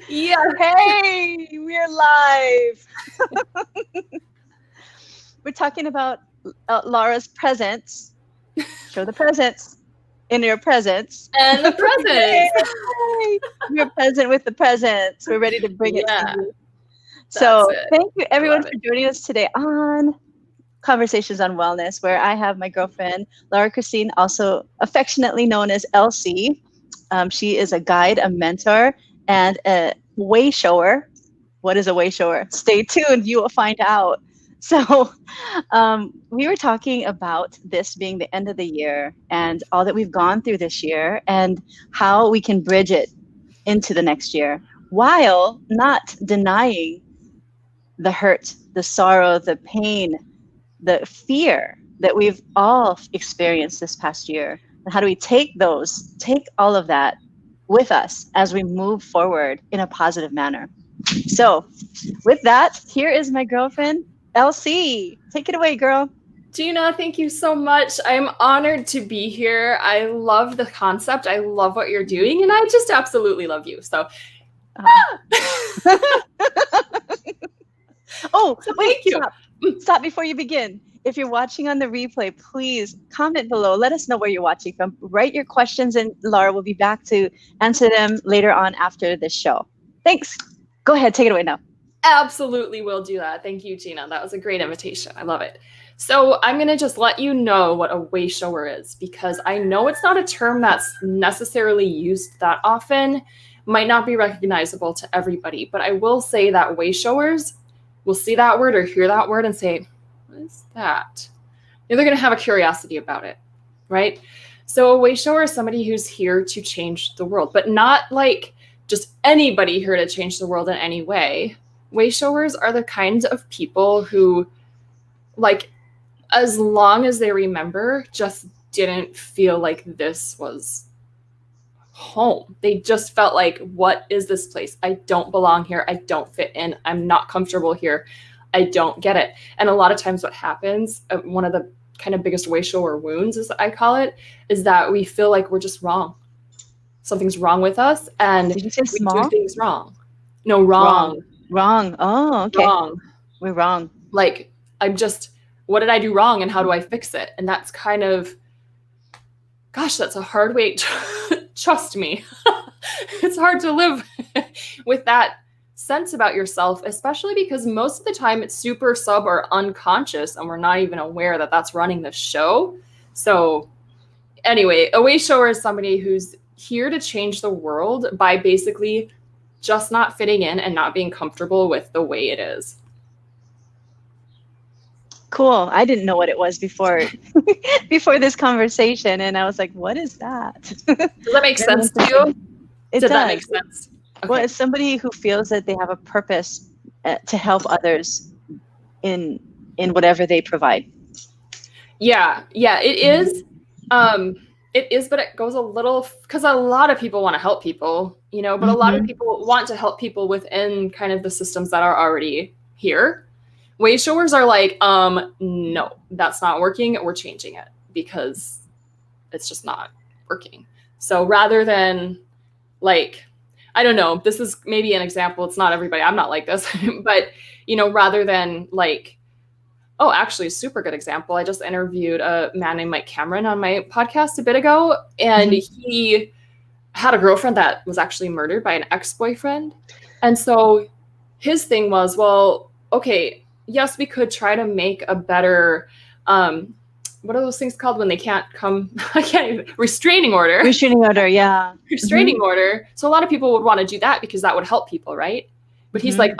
Yeah. Hey, we're live. We're talking about Laura's presents. Show the presents in your presents. And the presents. Yay! We're present with the presents. We're ready to bring it to you. So it. thank you everyone Love for joining us today on Conversations on Wellness, where I have my girlfriend, Laura Christine, also affectionately known as Elsie. She is a guide, a mentor, and a wayshower. What is a wayshower? Stay tuned, you will find out. So we were talking about this being the end of the year and all that we've gone through this year and how we can bridge it into the next year while not denying the hurt, the sorrow, the pain, the fear that we've all experienced this past year. And how do we take all of that with us as we move forward in a positive manner? So with that, here is my girlfriend, LC. Take it away, girl. Gina, thank you so much. I'm honored to be here. I love the concept. I love what you're doing, and I just absolutely love you. So, Oh, so wait, thank you. Stop before you begin. If you're watching on the replay, please comment below. Let us know where you're watching from. Write your questions, and Laura will be back to answer them later on after this show. Thanks. Go ahead, take it away now. Absolutely will do that. Thank you, Gina. That was a great invitation. I love it. So I'm going to just let you know what a wayshower is, because I know it's not a term that's necessarily used that often, might not be recognizable to everybody, but I will say that wayshowers will see that word or hear that word and say, what is that? They're going to have a curiosity about it, right? So a wayshower is somebody who's here to change the world, but not like just anybody here to change the world in any way. Wayshowers are the kinds of people who, like, as long as they remember, just didn't feel like this was home. They just felt like, what is this place? I don't belong here. I don't fit in. I'm not comfortable here. I don't get it. And a lot of times what happens, one of the kind of biggest wayshower wounds, as I call it, is that we feel like we're just wrong. Something's wrong with us, and Did you say we small? do things wrong. No, wrong. Wrong. Oh, okay. Wrong. We're wrong. Like, what did I do wrong, and how do I fix it? And that's kind of, gosh, that's a hard way. Trust me. It's hard to live with that sense about yourself, especially because most of the time it's super sub or unconscious, and we're not even aware that that's running the show. So anyway, a wayshower is somebody who's here to change the world by basically just not fitting in and not being comfortable with the way it is. Cool. I didn't know what it was before this conversation, and I was like, what is that? Does that make sense to you? It does. That make sense? Okay. Well, it's somebody who feels that they have a purpose to help others in whatever they provide. Yeah, it is. It is, but it goes a little, because a lot of people want to help people, but a lot of people want to help people within kind of the systems that are already here. Wayshowers are like, no, that's not working. We're changing it because it's just not working. So rather than, like, I don't know, this is maybe an example. It's not everybody. I'm not like this, but, rather than like, oh, actually a super good example. I just interviewed a man named Mike Cameron on my podcast a bit ago, and he had a girlfriend that was actually murdered by an ex-boyfriend. And so his thing was, well, okay, yes, we could try to make a better, what are those things called when they can't come? Restraining order. Restraining order, yeah. Restraining order. So a lot of people would want to do that because that would help people, right? But he's like,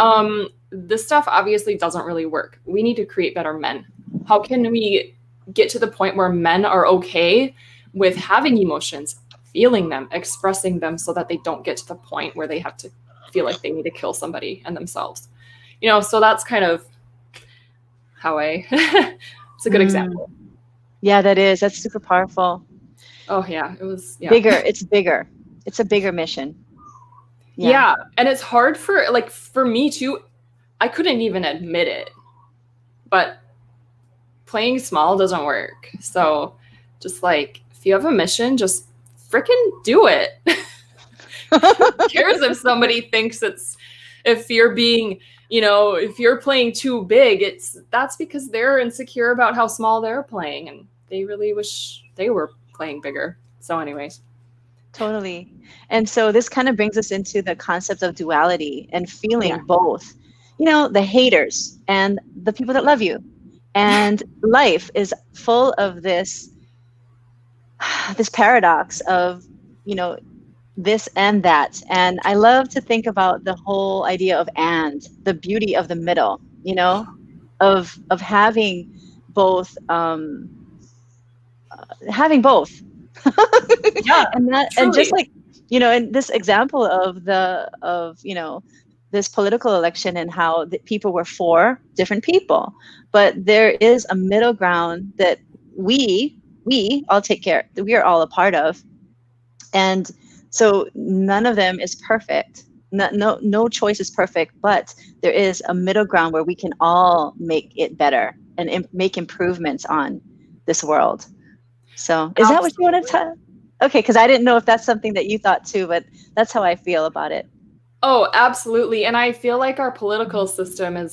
this stuff obviously doesn't really work. We need to create better men. How can we get to the point where men are okay with having emotions, feeling them, expressing them, so that they don't get to the point where they have to feel like they need to kill somebody and themselves? So that's kind of how it's a good example. Yeah, that is. That's super powerful. Oh yeah, it was bigger. It's bigger. It's a bigger mission. Yeah. And it's hard for me too. I couldn't even admit it, but playing small doesn't work. So just like, if you have a mission, just freaking do it. cares if somebody thinks if you're being, if you're playing too big, that's because they're insecure about how small they're playing and they really wish they were playing bigger. So anyways. Totally. And so this kind of brings us into the concept of duality and feeling both, the haters and the people that love you. And life is full of this paradox of, this and that. And I love to think about the whole idea of the beauty of the middle, of having both, Yeah. And just like, in this example of this political election and how the people were for different people, but there is a middle ground that we all we are all a part of. And so none of them is perfect. No choice is perfect, but there is a middle ground where we can all make it better and make improvements on this world. So is that what you want to tell? Okay, because I didn't know if that's something that you thought too, but that's how I feel about it. Oh, absolutely. And I feel like our political system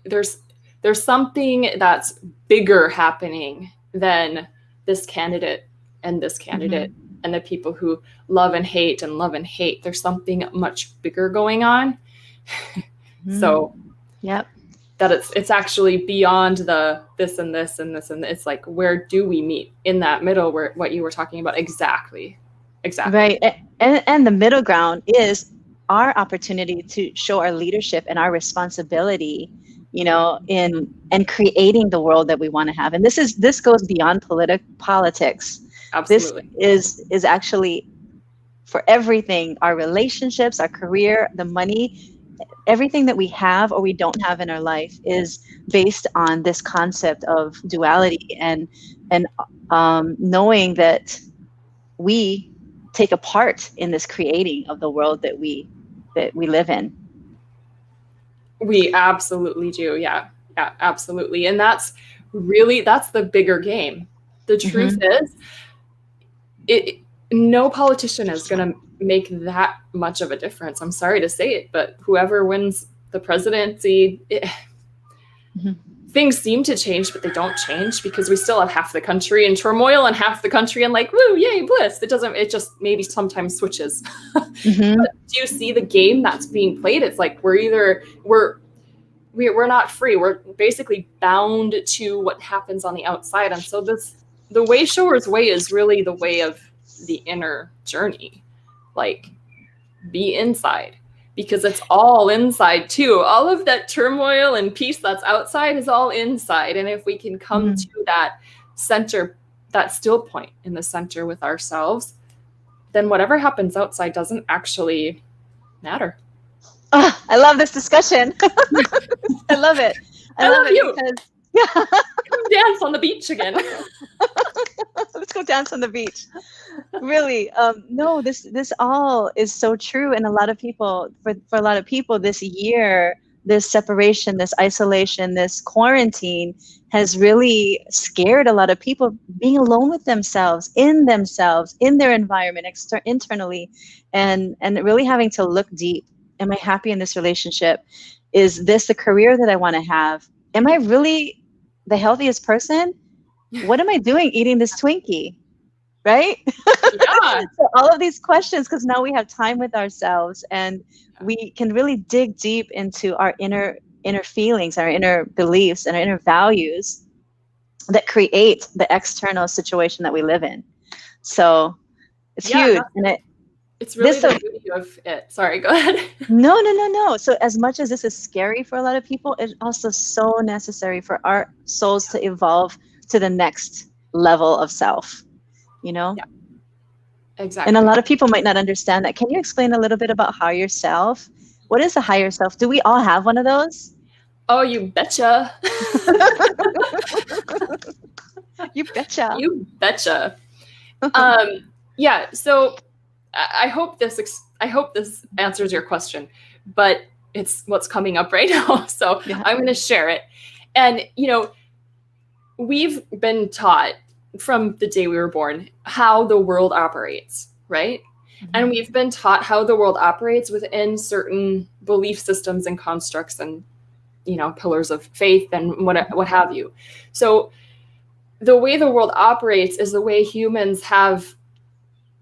there's something that's bigger happening than this candidate and this candidate and the people who love and hate and love and hate. There's something much bigger going on. So yep. That it's actually beyond the this and this and this and this. It's like, where do we meet in that middle where what you were talking about? Exactly. Right. And the middle ground is our opportunity to show our leadership and our responsibility, in creating the world that we want to have. And this goes beyond politics. Absolutely. This is actually for everything, our relationships, our career, the money, everything that we have or we don't have in our life is based on this concept of duality and knowing that we take a part in this creating of the world that we live in. We absolutely do. Yeah, absolutely. And that's the bigger game. The truth is, no politician is going to make that much of a difference. I'm sorry to say it, but whoever wins the presidency, things seem to change, but they don't change because we still have half the country in turmoil and half the country in like, woo, yay, bliss. It just maybe sometimes switches. But do you see the game that's being played? It's like we're not free. We're basically bound to what happens on the outside. And so the Wayshowers way is really the way of the inner journey. Like, be inside, because it's all inside too. All of that turmoil and peace that's outside is all inside. And if we can come to that center, that still point in the center with ourselves, then whatever happens outside doesn't actually matter. Oh, I love this discussion. I love it. I love you. Because, Come dance on the beach again. Let's go dance on the beach. Really, no, this all is so true. And a lot of people, for a lot of people this year, this separation, this isolation, this quarantine has really scared a lot of people, being alone with themselves, in their environment, internally, and really having to look deep. Am I happy in this relationship? Is this the career that I want to have? Am I really the healthiest person? What am I doing eating this Twinkie? Right? Yeah. So all of these questions, because now we have time with ourselves and we can really dig deep into our inner feelings, our inner beliefs, and our inner values that create the external situation that we live in. So it's huge. And it's really the beauty of it. Sorry, go ahead. No. So as much as this is scary for a lot of people, it's also so necessary for our souls to evolve to the next level of self, Yeah, exactly. And a lot of people might not understand that. Can you explain a little bit about higher self? What is the higher self? Do we all have one of those? Oh, you betcha. You betcha. You betcha. Yeah. So I hope this answers your question, but it's what's coming up right now. So I'm going to share it. And, we've been taught from the day we were born how the world operates, right? And we've been taught how the world operates within certain belief systems and constructs and, pillars of faith and what have you. So the way the world operates is the way humans have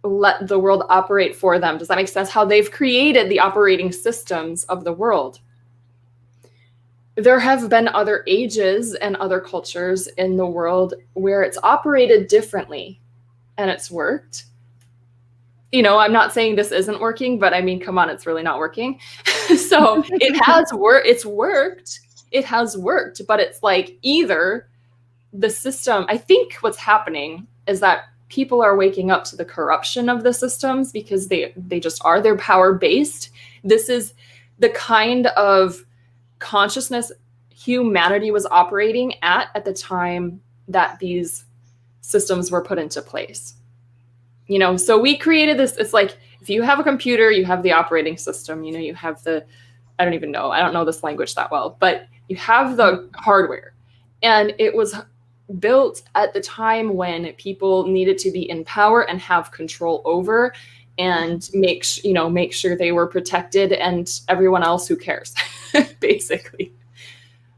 let the world operate for them. Does that make sense? How they've created the operating systems of the world. There have been other ages and other cultures in the world where it's operated differently and it's worked. I'm not saying this isn't working, but I mean, come on, it's really not working. So it has worked. It's worked. It has worked, but it's like either the system, I think what's happening is that people are waking up to the corruption of the systems because they just are, they're power based. This is the kind of consciousness humanity was operating at the time that these systems were put into place. So we created this. It's like, if you have a computer, you have the operating system, you have I don't know this language that well, but you have the hardware, and it was built at the time when people needed to be in power and have control over and make sure they were protected, and everyone else, who cares, basically.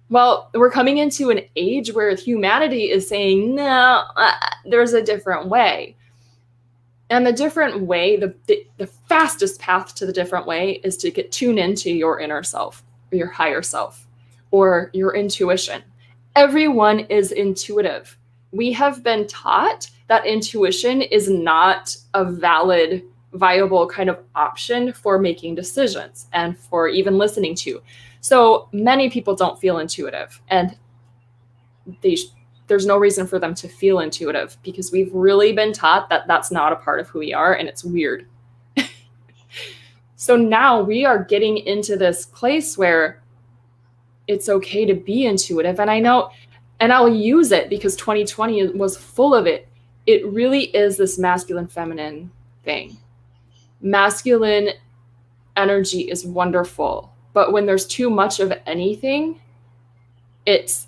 Well, we're coming into an age where humanity is saying, no, there's a different way. And the different way, the fastest path to the different way is to get tuned into your inner self, or your higher self, or your intuition. Everyone is intuitive. We have been taught that intuition is not a valid, viable kind of option for making decisions and for even listening to. So many people don't feel intuitive, and there's no reason for them to feel intuitive, because we've really been taught that that's not a part of who we are, and it's weird. So now we are getting into this place where it's okay to be intuitive. And I know, and I'll use it because 2020 was full of it. It really is this masculine feminine thing. Masculine energy is wonderful, but when there's too much of anything, it's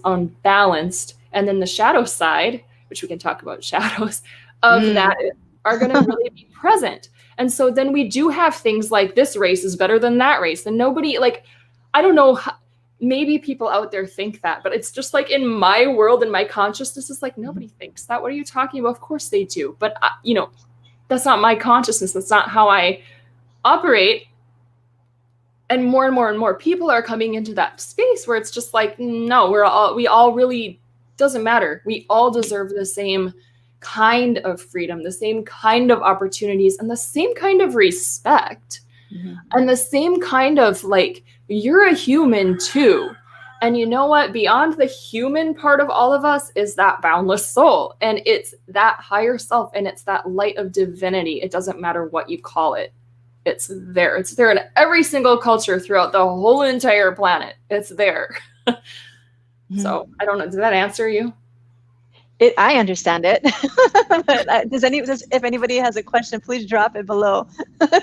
unbalanced. And then the shadow side, which we can talk about shadows of that, are going to really be present. And so then we do have things like, this race is better than that race. And nobody, like, I don't know, maybe people out there think that, but it's just like, in my world and my consciousness, is like, nobody thinks that. What are you talking about? Of course they do. But, that's not my consciousness. That's not how I operate. And more people are coming into that space where it's just like, no, we all really, doesn't matter. We all deserve the same kind of freedom, the same kind of opportunities, and the same kind of respect, and the same kind of, like, you're a human too. And you know what? Beyond the human part of all of us is that boundless soul. And it's that higher self, and it's that light of divinity. It doesn't matter what you call it. It's there. It's there in every single culture throughout the whole entire planet. It's there. So I don't know. Does that answer you? I understand it. But if anybody has a question, please drop it below.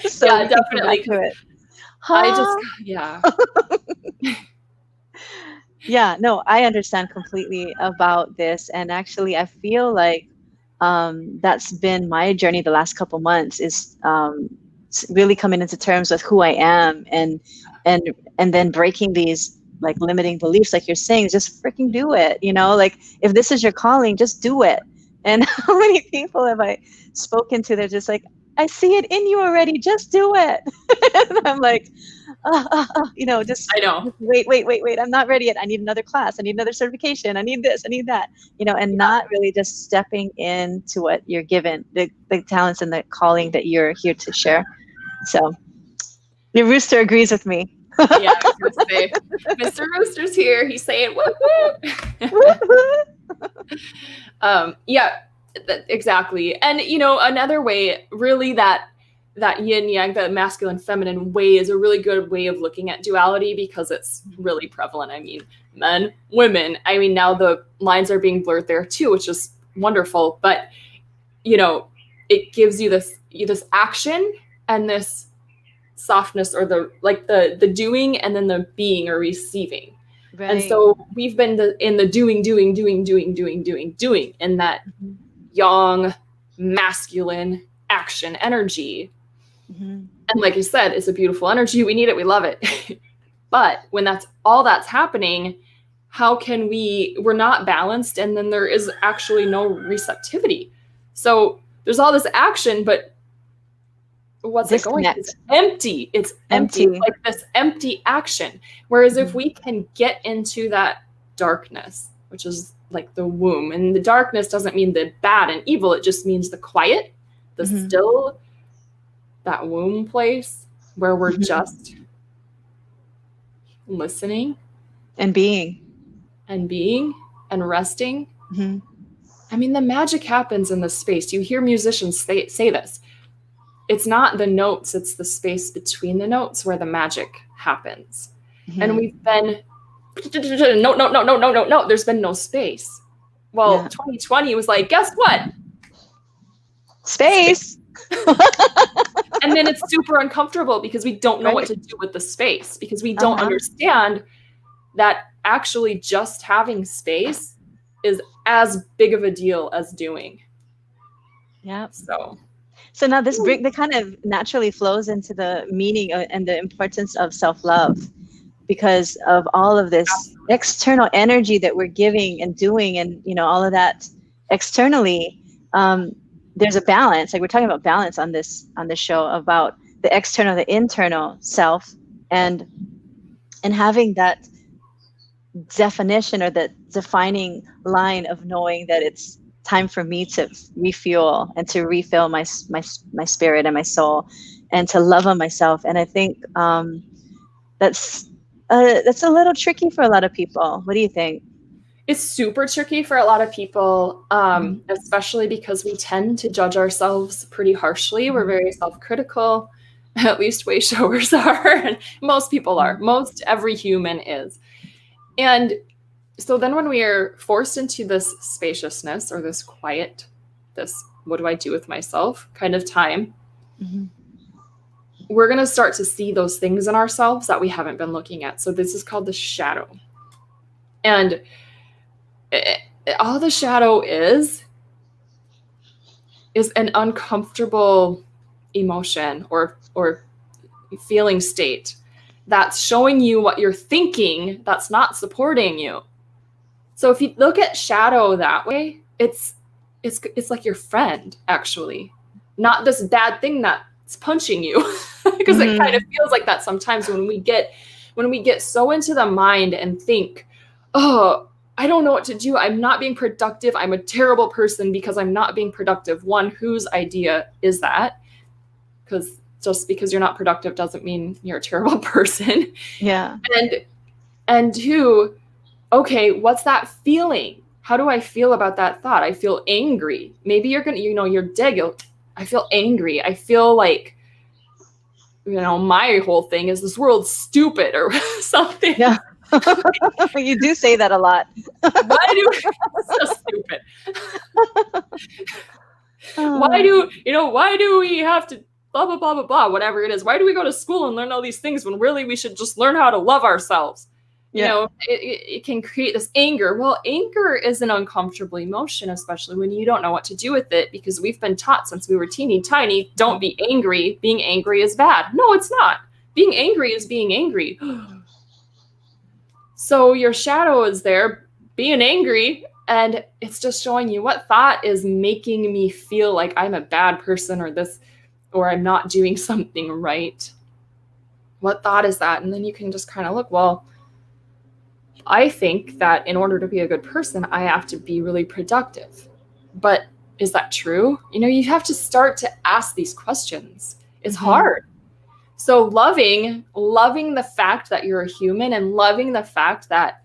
So yeah, definitely. Yeah. Yeah, no, I understand completely about this. And actually, I feel like that's been my journey the last couple months, is really coming into terms with who I am, and then breaking these, like, limiting beliefs, like you're saying. Just freaking do it. Like, if this is your calling, just do it. And how many people have I spoken to? They're just like, I see it in you already. Just do it. And I'm like, just, I know. Wait. I'm not ready yet. I need another class. I need another certification. I need this. I need that. And not really just stepping into what you're given, the talents and the calling that you're here to share. So, your rooster agrees with me. Yeah, I was gonna say, Mr. Rooster's here. He's saying, whoop, whoop. Yeah, exactly. And, another way, really, that yin yang, the masculine feminine way, is a really good way of looking at duality, because it's really prevalent. I mean, men, women. I mean, now the lines are being blurred there too, which is wonderful. But, it gives you this action and this softness, or the doing, and then the being or receiving. Right. And so we've been in the doing, in that yang masculine action energy. Mm-hmm. And like you said, it's a beautiful energy. We need it. We love it. But when that's all that's happening, how can we're not balanced, and then there is actually no receptivity. So there's all this action, but what's it going? It's empty. It's empty. It's like this empty action. Whereas if we can get into that darkness, which is like the womb, and the darkness doesn't mean the bad and evil, it just means the quiet, the still, that womb place where we're just listening and being and resting. I mean, the magic happens in the space. You hear musicians say this. It's not the notes, it's the space between the notes where the magic happens. And we've been, no, there's been no space. Well, 2020 was like, guess what? Space. And then it's super uncomfortable because we don't know what to do with the space, because we don't understand that actually just having space is as big of a deal as doing. Yeah. So now this that kind of naturally flows into the meaning and the importance of self-love, because of all of this external energy that we're giving and doing, and all of that externally. There's a balance. Like, we're talking about balance on this show, about the external, the internal self, and having that definition, or that defining line of knowing that it's time for me to refuel and to refill my spirit and my soul, and to love on myself. And I think that's a little tricky for a lot of people. What do you think? It's super tricky for a lot of people, especially because we tend to judge ourselves pretty harshly. We're very self-critical. At least Wayshowers are, and most people are. Most every human is. And so then when we are forced into this spaciousness, or this quiet, this what do I do with myself kind of time, we're going to start to see those things in ourselves that we haven't been looking at. So this is called the shadow. And all the shadow is an uncomfortable emotion or feeling state that's showing you what you're thinking that's not supporting you. So if you look at shadow that way, it's like your friend, actually, not this bad thing that's punching you, because it kind of feels like that sometimes when we get so into the mind and think, oh, I don't know what to do. I'm not being productive. I'm a terrible person because I'm not being productive. One, whose idea is that? Because just because you're not productive doesn't mean you're a terrible person. Yeah. And two, okay, what's that feeling? How do I feel about that thought? I feel angry. Maybe you're going to, you're dead. I feel angry. I feel like, my whole thing is this world's stupid or something. Yeah. You do say that a lot. It's so stupid. Why do we have to blah, blah, blah, blah, blah, whatever it is? Why do we go to school and learn all these things when really we should just learn how to love ourselves? It can create this anger. Well, anger is an uncomfortable emotion, especially when you don't know what to do with it, because we've been taught since we were teeny tiny, don't be angry. Being angry is bad. No, it's not. Being angry is being angry. So your shadow is there being angry, and it's just showing you what thought is making me feel like I'm a bad person, or I'm not doing something right. What thought is that? And then you can just kind of look, well, I think that in order to be a good person, I have to be really productive. But is that true? You have to start to ask these questions. It's hard. So loving the fact that you're a human, and loving the fact that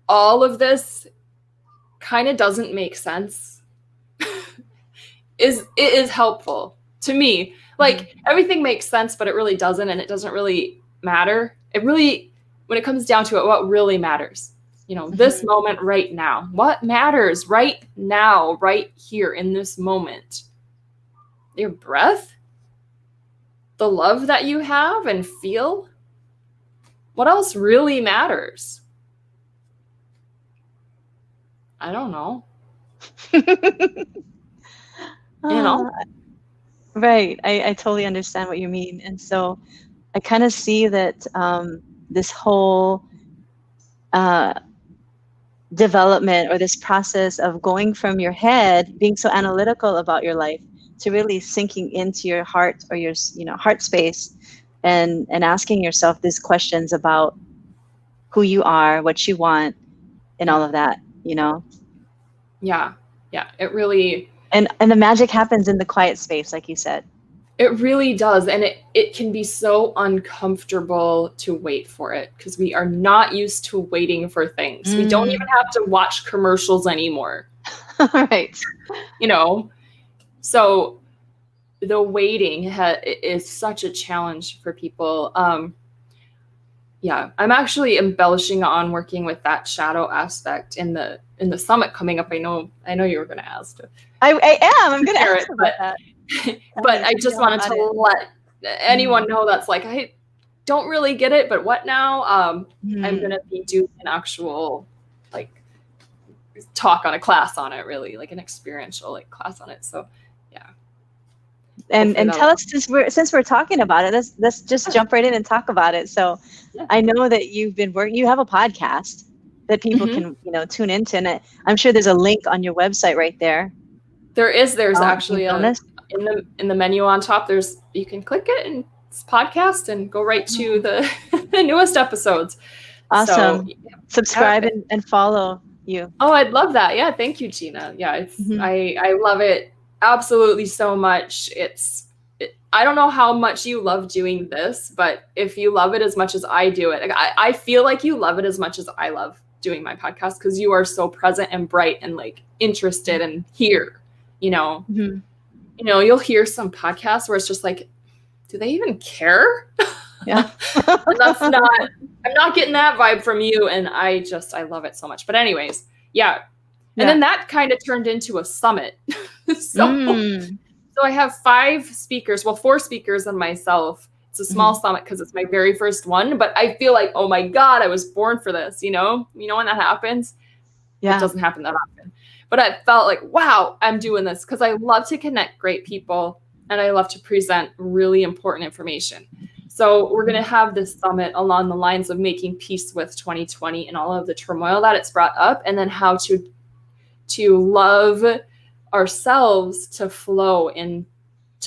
all of this kind of doesn't make sense is helpful to me. Like, everything makes sense, but it really doesn't, and it doesn't really matter. When it comes down to it, what really matters? This moment right now. What matters right now, right here in this moment? Your breath? The love that you have and feel? What else really matters? I don't know. Right. I totally understand what you mean. And so I kind of see that this whole uh, development or this process of going from your head, being so analytical about your life, to really sinking into your heart or your heart space, and asking yourself these questions about who you are, what you want, and all Yeah. of that, Yeah. Yeah. and the magic happens in the quiet space, like you said. It really does. And it can be so uncomfortable to wait for it because we are not used to waiting for things. We don't even have to watch commercials anymore, Right. So the waiting is such a challenge for people. Yeah, I'm actually embellishing on working with that shadow aspect in the summit coming up. I know you were going to ask. I am. I'm going to Share ask it, about that. but I just wanted to let anyone know that's like, I don't really get it, but what now? I'm going to be doing an actual like talk on a class on it, really, like an experiential like class on it. So yeah. And tell us, since we're talking about it, let's just jump right in and talk about it. So I know that you've been you have a podcast that people can tune into, and I'm sure there's a link on your website right there. There's actually in the menu on top, you can click it and it's podcast and go right to the newest episodes. Awesome. So, subscribe and follow you. Oh, I'd love that. Yeah, thank you, Gina. Yeah, I love it absolutely so much. I don't know how much you love doing this, but if you love it as much as I do it, I feel like you love it as much as I love doing my podcast because you are so present and bright and like interested and here. You'll hear some podcasts where it's just like, do they even care? Yeah. I'm not getting that vibe from you. And I love it so much. But anyways, yeah. And then that kind of turned into a summit. So I have 5 speakers, 4 speakers and myself. It's a small summit because it's my very first one, but I feel like, oh my God, I was born for this, when that happens? Yeah. It doesn't happen that often. But I felt like, wow, I'm doing this because I love to connect great people and I love to present really important information. So we're going to have this summit along the lines of making peace with 2020 and all of the turmoil that it's brought up, and then how to love ourselves to flow into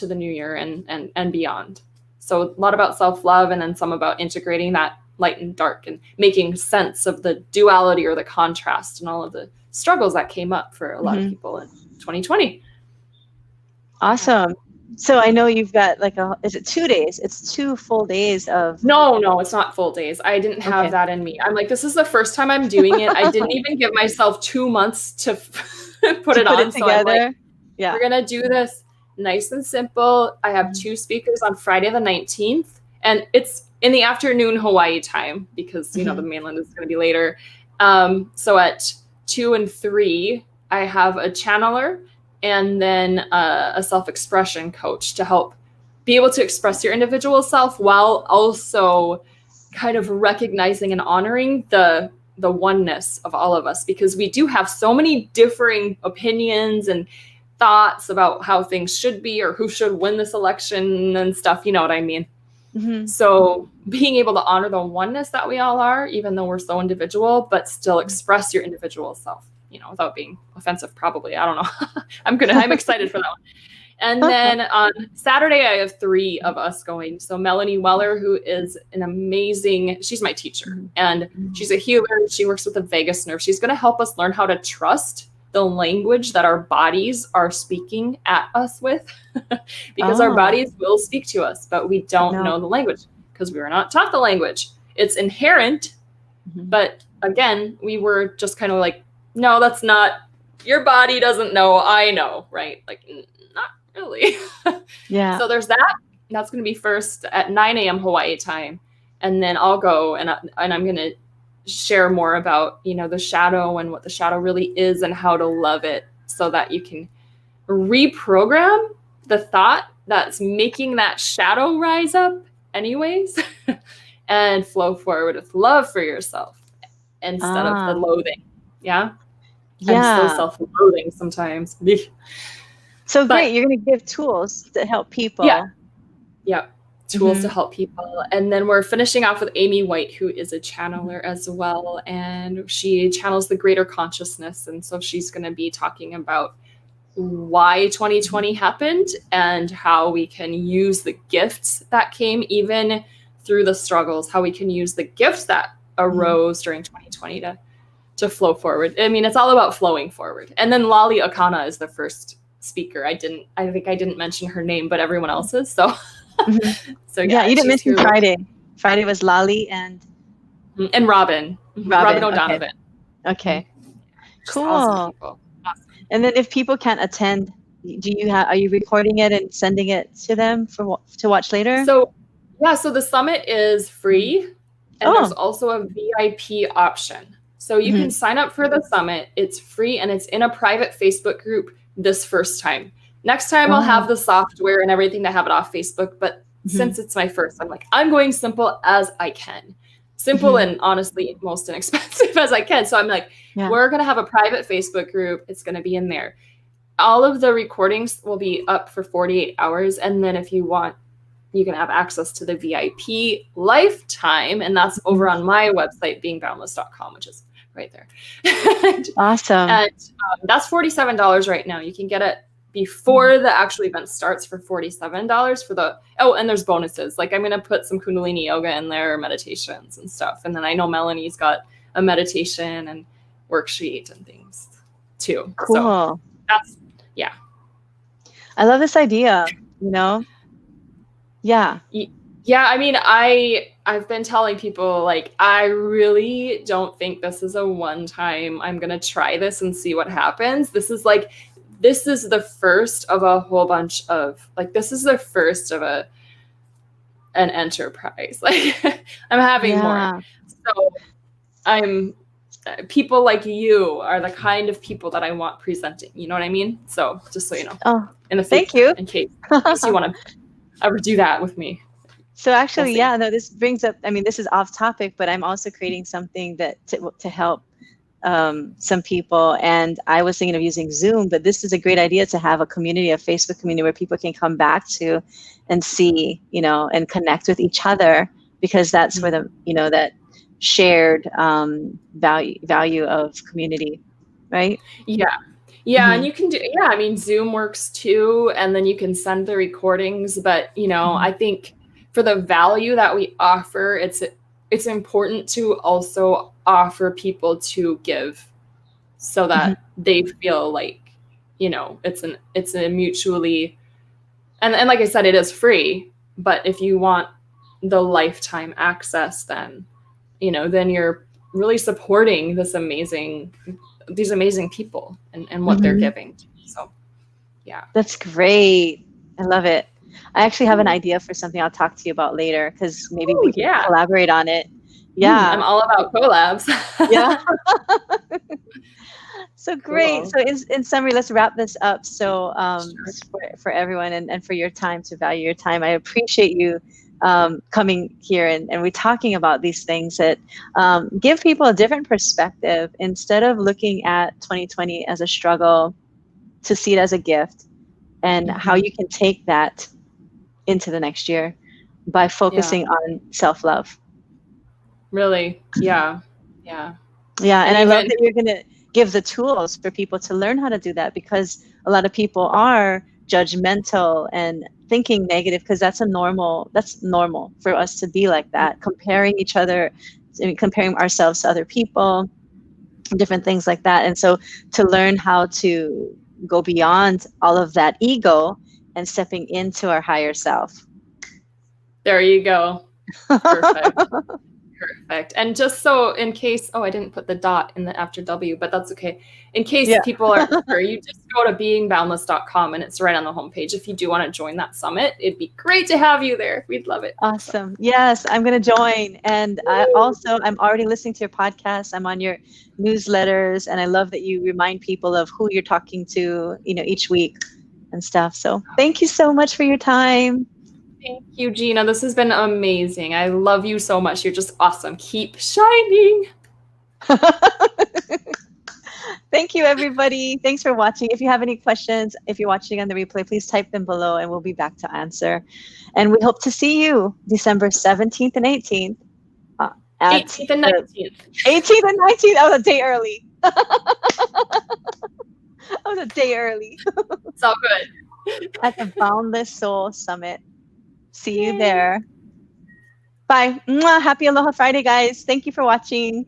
the new year and beyond. So a lot about self-love, and then some about integrating that light and dark and making sense of the duality or the contrast and all of the struggles that came up for a lot of people in 2020. Awesome. So I know you've got is it 2 days? It's 2 full days of... No, it's not full days. I didn't have that in me. I'm like, this is the first time I'm doing it. I didn't even give myself 2 months to put it on. So I'm like, we're going to do this nice and simple. I have 2 speakers on Friday the 19th, and it's in the afternoon Hawaii time because, the mainland is going to be later. So at 2 and 3, I have a channeler and then a self-expression coach to help be able to express your individual self while also kind of recognizing and honoring the oneness of all of us, because we do have so many differing opinions and thoughts about how things should be or who should win this election and stuff. You know what I mean? So being able to honor the oneness that we all are, even though we're so individual, but still express your individual self, without being offensive, probably. I don't know. I'm excited for that one. And then on Saturday, I have 3 of us going. So Melanie Weller, who is she's my teacher, and she's a healer. She works with the vagus nerve. She's going to help us learn how to trust the language that our bodies are speaking at us with, because our bodies will speak to us, but we don't know the language because we were not taught the language. It's inherent, but again, we were just kind of like, no, that's not, your body doesn't know, I know, right? Like, not really. Yeah. So there's that. That's going to be first at 9 a.m. Hawaii time. And then I'll go and I'm going to share more about, the shadow and what the shadow really is and how to love it, so that you can reprogram the thought that's making that shadow rise up anyways and flow forward with love for yourself instead of the loathing. Yeah. I'm so self-loathing sometimes. So But great. You're going to give tools to help yeah, people. yeah, tools to Mhm. help people. And then we're finishing off with Amy White, who is a channeler as well. And she channels the greater consciousness. And so she's going to be talking about why 2020 happened and how we can use the gifts that came even through the struggles, how we can use the gifts that arose during 2020 to flow forward. I mean, it's all about flowing forward. And then Lali Akana is the first speaker. I think I didn't mention her name, but everyone else's. So Mhm. so Yeah, yeah, you didn't she's mention here. Friday. Friday was Lali and And Robin. Robin Okay. O'Donovan. Okay. Just awesome Cool. people. Awesome. And then if people can't attend, are you recording it and sending it to them to watch later? So yeah, so the summit is free and there's Oh. also a VIP option. So you can Mhm. sign up for the summit. It's free and it's in a private Facebook group this first time. Next time I'll Oh. have the software and everything to have it off Facebook, but since it's my first, I'm like, I'm going simple as I can. Simple and honestly most inexpensive as I can. So I'm like, Yeah. we're going to have a private Facebook group. It's going to be in there. All of the recordings will be up for 48 hours. And then if you want, you can have access to the VIP lifetime. And that's over on my website, beingboundless.com, which is right there. Awesome. And that's $47 right now. You can get it before the actual event starts for $47 for the, and there's bonuses. Like I'm going to put some Kundalini yoga in there, meditations and stuff. And then I know Melanie's got a meditation and worksheet and things too. Cool. So that's, yeah. I love this idea, you know? Yeah. Yeah, I mean, I've been telling people like I really don't think this is a one time I'm going to try this and see what happens. This is the first of a whole bunch of this is the first of an enterprise. Like I'm having more. So people like you are the kind of people that I want presenting. You know what I mean? So just so you know, in the future, thank you. in case you want to ever do that with me. So actually, yeah, no, this brings up, I mean, this is off topic, but I'm also creating something that to help some people. And I was thinking of using Zoom, but this is a great idea to have a community, a Facebook community where people can come back to and see, and connect with each other, because that's where that shared value of community, right? Yeah, and you can do, I mean, Zoom works too, and then you can send the recordings, but I think for the value that we offer, it's important to also offer people to give so that they feel like, it's a mutually, and like I said, it is free, but if you want the lifetime access, then, then you're really supporting these amazing people and what they're giving. So, yeah. That's great. I love it. I actually have an idea for something I'll talk to you about later, because maybe we can collaborate on it. Yeah. I'm all about collabs. Yeah. So great. Cool. So in summary, let's wrap this up. So for everyone and for your time, to value your time, I appreciate you coming here and we're talking about these things that give people a different perspective. Instead of looking at 2020 as a struggle, to see it as a gift, and how you can take that into the next year by focusing on self-love. Really? Yeah. And I love that you're going to give the tools for people to learn how to do that, because a lot of people are judgmental and thinking negative, because that's normal for us to be like that, comparing each other, comparing ourselves to other people, different things like that. And so to learn how to go beyond all of that ego and stepping into our higher self. There you go. Perfect. Perfect. And just so in case, I didn't put the dot in the after W, but that's okay. In case people are sure, you just go to beingboundless.com and it's right on the homepage. If you do want to join that summit, it'd be great to have you there. We'd love it. Awesome. Yes, I'm going to join. And I'm already listening to your podcast. I'm on your newsletters, and I love that you remind people of who you're talking to, each week and stuff. So thank you so much for your time. Thank you, Gina. This has been amazing. I love you so much. You're just awesome. Keep shining. Thank you, everybody. Thanks for watching. If you have any questions, if you're watching on the replay, please type them below and we'll be back to answer. And we hope to see you December 17th and 18th at 18th and 19th. 18th and 19th. I was a day early. I was a day early. It's all good. At the Boundless Soul Summit. See you there. Bye. Mwah. Happy Aloha Friday, guys. Thank you for watching.